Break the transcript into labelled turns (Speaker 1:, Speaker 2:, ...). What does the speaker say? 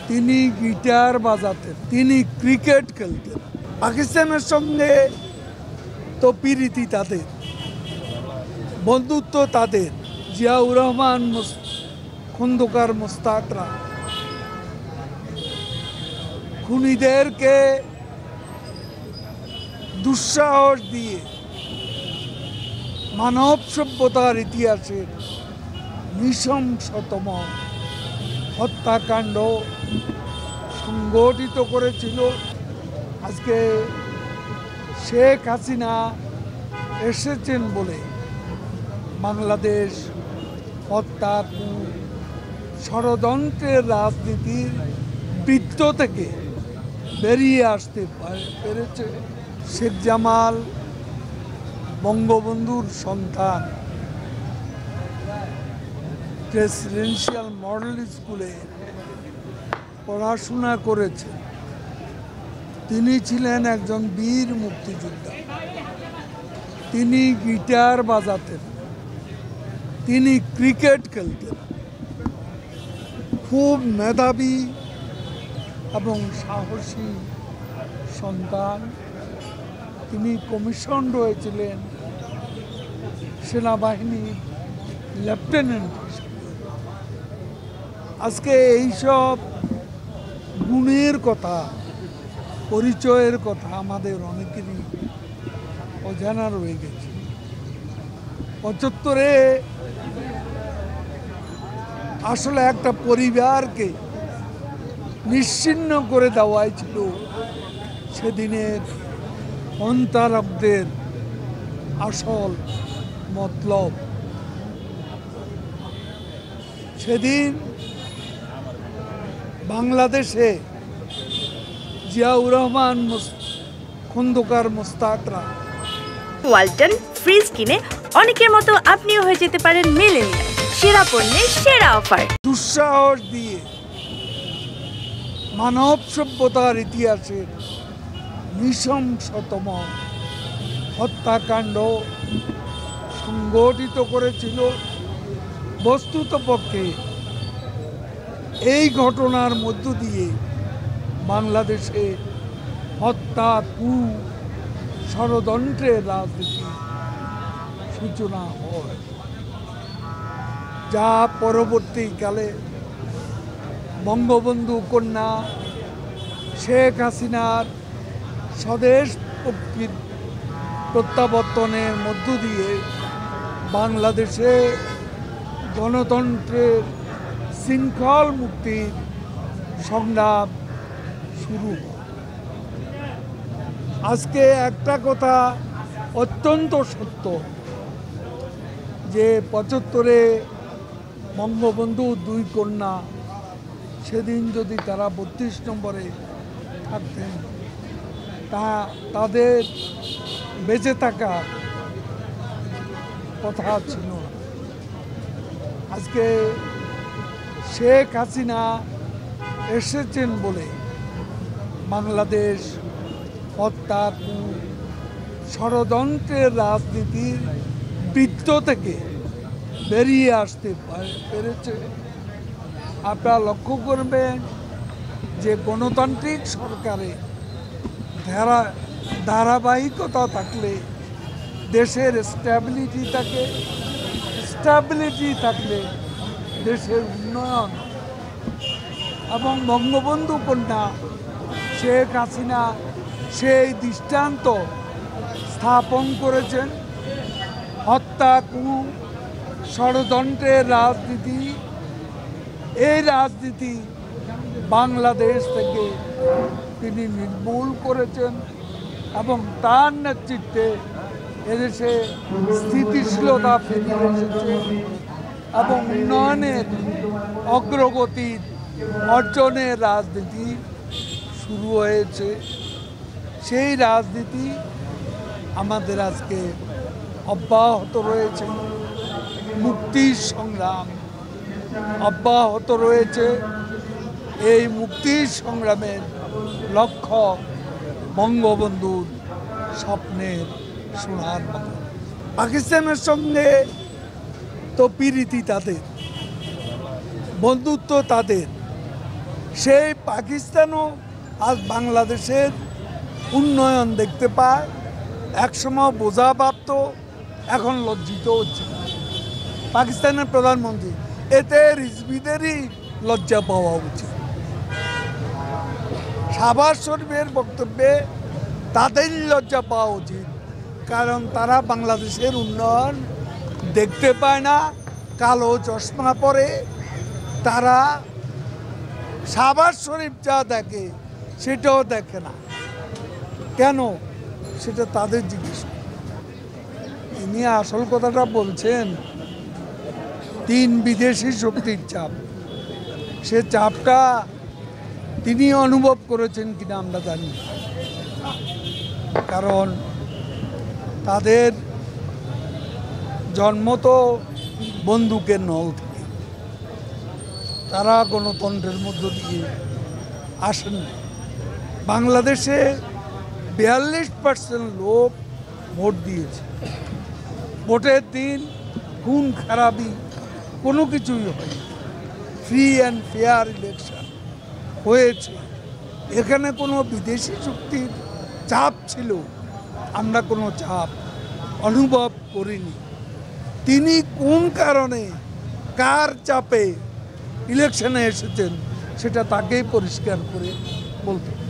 Speaker 1: তিনি গিটার বাজাতেন, তিনি ক্রিকেট খেলতেন। পাকিস্তানের সঙ্গে তো প্রীতি তাদের, বন্ধুত্ব তাদের। জিয়াউর রহমান, খন্দকার মোস্তাকরা খুনিদেরকে দুঃসাহস দিয়ে মানব সভ্যতার ইতিহাসের নৃশংসতম হত্যাকাণ্ড সংগঠিত করেছিল। আজকে শেখ হাসিনা এসেছেন বলে বাংলাদেশ হত্যা, ষড়যন্ত্রের রাজনীতির বৃত্ত থেকে বেরিয়ে আসতে পেরেছে। শেখ জামাল বঙ্গবন্ধুর সন্তান, প্রেসিডেন্সিয়াল মডেল স্কুলে পড়াশোনা করেছে। তিনি ছিলেন একজন বীর মুক্তিযোদ্ধা, তিনি গিটার বাজাতেন, তিনি ক্রিকেট খেলতেন। খুব মেধাবী এবং সাহসী সন্তান। তিনি কমিশন রয়েছিলেন সেনাবাহিনীর লেফটেন্যান্ট হিসেবে। আজকে এইসব গুণের কথা, পরিচয়ের কথা আমাদের অনেকেরই অজানা রয়ে গেছে। 75-এ আসলে একটা পরিবারকে নিশ্চিহ্ন করে দেওয়াই ছিল সেদিনের অন্তরাবদের আসল মতলব। সেদিন বাংলাদেশে জিয়াউর রহমান, খন্দকার মোস্তাকরা।
Speaker 2: ওয়ালটন ফ্রিজ কিনে অনেকের মতো আপনিও হয়ে যেতে পারেন মিলেনিয়াল। সেরা পণ্যের সেরা অফার।
Speaker 1: দুঃসাহস দিয়ে মানব সভ্যতার ইতিহাসের নৃশংসতম হত্যাকাণ্ড সংগঠিত করেছিল। বস্তুতপক্ষে এই ঘটনার মধ্য দিয়ে বাংলাদেশে হত্যা, ষড়যন্ত্রের রাজনীতি সূচনা হয়, যা পরবর্তীকালে বঙ্গবন্ধু কন্যা শেখ হাসিনার স্বদেশ প্রত্যাবর্তনের মধ্য দিয়ে বাংলাদেশে গণতন্ত্রের শৃঙ্খল মুক্তির সংগ্রাম শুরু হয়। আজকে একটা কথা অত্যন্ত সত্য যে 75-এ বঙ্গবন্ধু দুই কন্যা সেদিন যদি তারা 32 নম্বরে থাকতেন, তাদের বেঁচে থাকার কথা ছিল। আজকে শেখ হাসিনা এসেছেন বলে বাংলাদেশ হত্যা, ষড়যন্ত্রের রাজনীতির বৃত্ত থেকে বেরিয়ে আসতে পেরেছে। আপনারা লক্ষ্য করবেন যে গণতান্ত্রিক সরকারে ধারাবাহিকতা থাকলে দেশের স্ট্যাবিলিটি থাকে, স্ট্যাবিলিটি থাকলে দেশের উন্নয়ন। এবং বঙ্গবন্ধু কন্যা শেখ হাসিনা সেই দৃষ্টান্ত স্থাপন করেছেন। হত্যা, ষড়যন্ত্রের রাজনীতি, এই রাজনীতি বাংলাদেশ থেকে তিনি নির্মূল করেছেন এবং তার নেতৃত্বে এদেশে স্থিতিশীলতা ফিরিয়ে এসেছে এবং উন্নয়নের অগ্রগতির অর্জনের রাজনীতি শুরু হয়েছে। সেই রাজনীতি আমাদের আজকে অব্যাহত রয়েছে। মুক্তির সংগ্রাম অব্যাহত রয়েছে। এই মুক্তির সংগ্রামের লক্ষ্য বঙ্গবন্ধুর স্বপ্নের সোনার বাংলা। পাকিস্তানের সঙ্গে তো প্রীতি তাদের, বন্ধুত্ব তাদের। সেই পাকিস্তানও আজ বাংলাদেশের উন্নয়ন দেখতে পায়, একসময় বোঝা ভাবত, এখন লজ্জিত হচ্ছে পাকিস্তানের প্রধানমন্ত্রী। এতে রিজভিদেরই লজ্জা পাওয়া উচিত। শাহবাজ শরীফের বক্তব্যে তাদেরই লজ্জা পাওয়া উচিত, কারণ তারা বাংলাদেশের উন্নয়ন দেখতে পায় না, কালো চশমা পরে তারা শাহবাজ শরীফ যা দেখে সেটাও দেখে না। কেন সেটা তাদের জিজ্ঞেস। তিনি আসল কথাটা বলছেন, 3 বিদেশি শক্তির চাপ, সে চাপটা তিনি অনুভব করেছেন কিনা আমরা জানি না। কারণ তাদের জন্ম তো বন্দুকের নল থেকে, তারা গণতন্ত্রের মধ্য দিয়ে আসেন না। বাংলাদেশে 42% লোক ভোট দিয়েছে। ভোটের দিন খুন খারাপি কোনো কিছুই হয়নি, ফ্রি অ্যান্ড ফেয়ার ইলেকশন হয়েছে। এখানে কোনো বিদেশি শক্তির চাপ ছিল, আমরা কোনো চাপ অনুভব করিনি। তিনি কোন কারণে কার চাপে ইলেকশনে এসেছেন সেটা তাকেই পরিষ্কার করে বলতে হবে।